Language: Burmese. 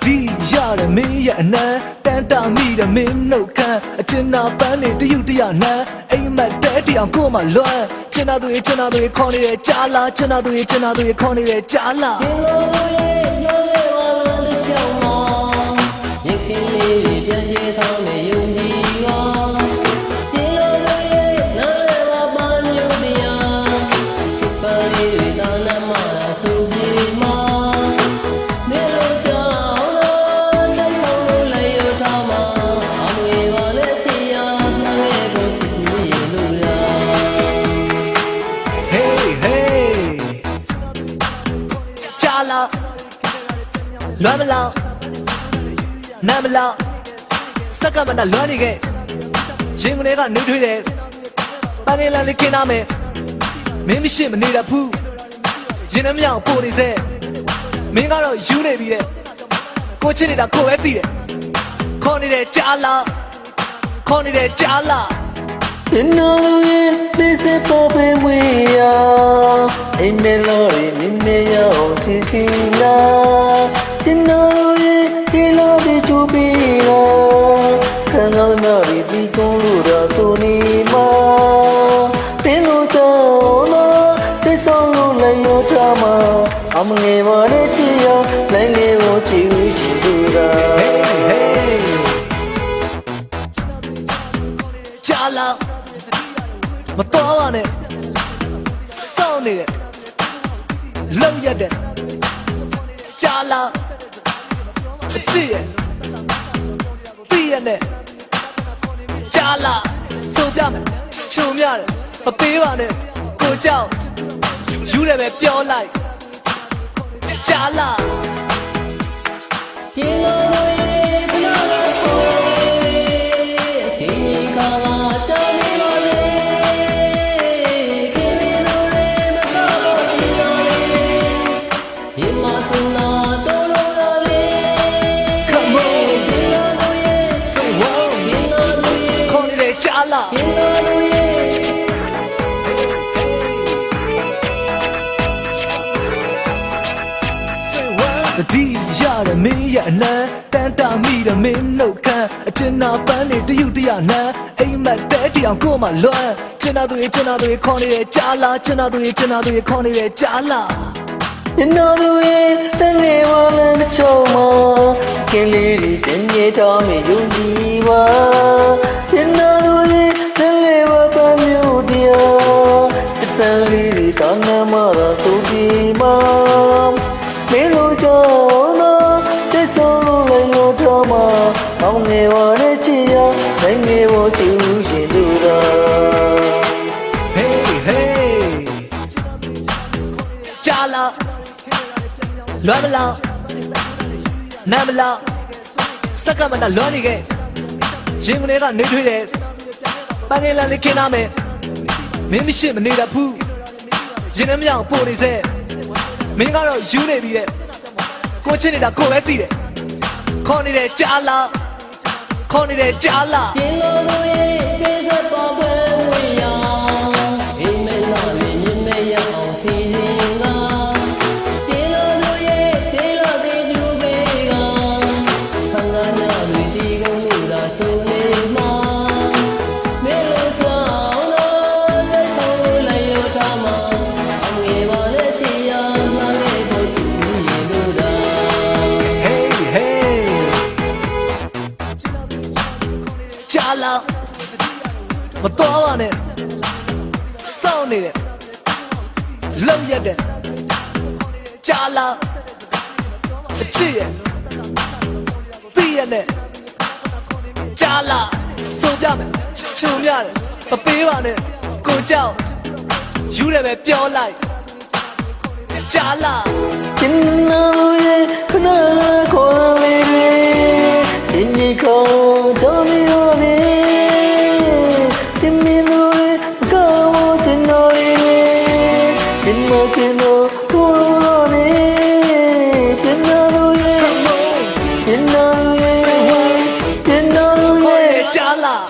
ဒီရတယ်မင်းရဲ့အနံတန်တာမိတယ်မင်းနှုတ်ခမ်းအကျဉ်းနာပန်းနေတယူတရနန်းအိမ်မက်တဲတီအောင်ကိုမှလွမ်းကျဉ်းနာသူခေါ်နေတယ်ကြားလားကျဉ်းနာသူခေါ်နေတယ်ကြားလားဒီလိုရဲ့လောကဝါလာတဲ့ရှောင်းမောင်မြစ်ခင်းလေးတွေပြန်ကျေးဆောင်နေယုံကြည်ပါဒီလိုရဲ့နားလေဝါပန်းညူတရားချစ်ပါလေးတွေတောင်းလာမှဆိုပြီးမှလွမ်းမလောင်နာမလောင်စက္ကမနဲ့လွမ်းနေခဲ့ရင်ကနေကနေထွေးတယ်ပန်းနေလန်လေးခင်းနာမယ်မင်းမရှိမနေတတ်ဘူးရင်နှမြောင်ပို့နေစေမင်းကတော့ယူနေပြီတဲ့ကိုချစ်နေတာကိုပဲသိတယ်ခေါ်နေတယ်ကြားလားခေါ်နေတယ်ကြားလားဒီလိုရဲ့သိစပေါ်ပေဝေးရအိမ်မဲလို့မင်းမရောစီစီလာဒီလိုရဲ့ဒီလိုဒီချူပီလာခံတော့နာရီဒီကုန်းလို့တော့ဆိုနေမှာပင်လို့တော့နော်ဒီဆောင်လို့လည်းရောထားမှာအမငယ်ပါတဲ့ချီရနိုင်လေကိုချီဝီချီတူတာကြားလားမတော်ပါနဲ့စောင်းနေတယ်လုံရက်တယ်ကြားလားအချစ်ရဲ့တီးရနဲ့ကြားလားဆိုပြမယ်ချုံများတယ်မပေးပါနဲ့ကိုကြောက်ယူတယ်ပဲပြောလိုက်ကြားလားဒီလိုရဲ့ဘလာကိုဒီညီကကြောက်နေပါလေခင်ဗျားတို့ရဲ့မတော်ဘူးဒီလိုရေမစနာတော်လို့ရလေ Come on ဒီလိုရဲ့ So wow ဒီလိုရဲ့ခေါ်နေကြားလားဒီလိုရဲ့ဒီရတယ်မင်းရဲ့အနံတန်တာမိတယ်မင်းနှုတ်ခမ်းအကျဉ်းနာပန်းနေတယူတရနန်းအိမ်မက်တဲတီအောင်ကိုမှလွမ်းကျဉ်းနာသူခေါ်နေတယ်ကြားလားကျဉ်းနာသူခေါ်နေတယ်ကြားလားဒီလိုရဲ့တန်ငယ်ဝါလမ်းချုံမကင်းလေးတွေစင်ပြေတော်မယုံကြည်ပါဒီလိုရဲ့တန်ငယ်ဝါပမျိုးတရားတန်လေးတွေတောင်းနာမှာဆိုပြီးမှမင်းတို့ကြောင့်နော်တစ်စုံလုံးလည်းရောတော့မှာအောင်းနေပါတဲ့ချီရနိုင်ငယ်ဖို့ချူရှင်သူတော် Hey hey ကြားလားလွမ်းမလောင်နာမလောင်စက္ကမနဲ့လွမ်းနေခဲ့ရင်ကနေကနေထွေးတယ်ပန်းငယ်လန်လေးခင်းနာမယ်မင်းမရှိမနေတတ်ဘူးရင်နှမြောင်ပို့နေစေမင်းကတော့ယူနေပြီတဲ့ကိုချစ်နေတာကိုပဲသိတယ်ခေါ်နေတယ်ကြားလားခေါ်နေတယ်ကြားလားဒီလိုရဲ့ပြေစပေါ်ပွဲဝေးရအိမ်မဲလာမင်းမရအောင်စီစဉ်ကဒီလိုရဲ့ဒီလိုဒီကျူပေးကခံကနာတွေဒီကုန်းလို့သာဆိုနေမှာမဲလို့ကြောင်းတော့တိုက်ဆောင်လို့လည်းရောထားမှာအငယ်ပါနဲ့ချီရကြားလားမတော်ပါနဲ့စောင်းနေတယ်လုံရက်တယ်ကြားလားအချစ်ရဲ့တီးရနဲ့ကြားလားဆိုပြမယ်ချုံများတယ်မပေးပါနဲ့ကိုကြောက်ယူတယ်ပဲပြောလိုက်ကြားလားကျင်းလို့ရဲ့ခဏခေါ်လေးဒီညီခေါ်တော်မီရောနေဒီမီလိုကောင်းတင်တော်လေးဒီမကင်းတော့ကိုရောနေတင်တော်ရဲ့တင်တော်ရဲ့ကြားလား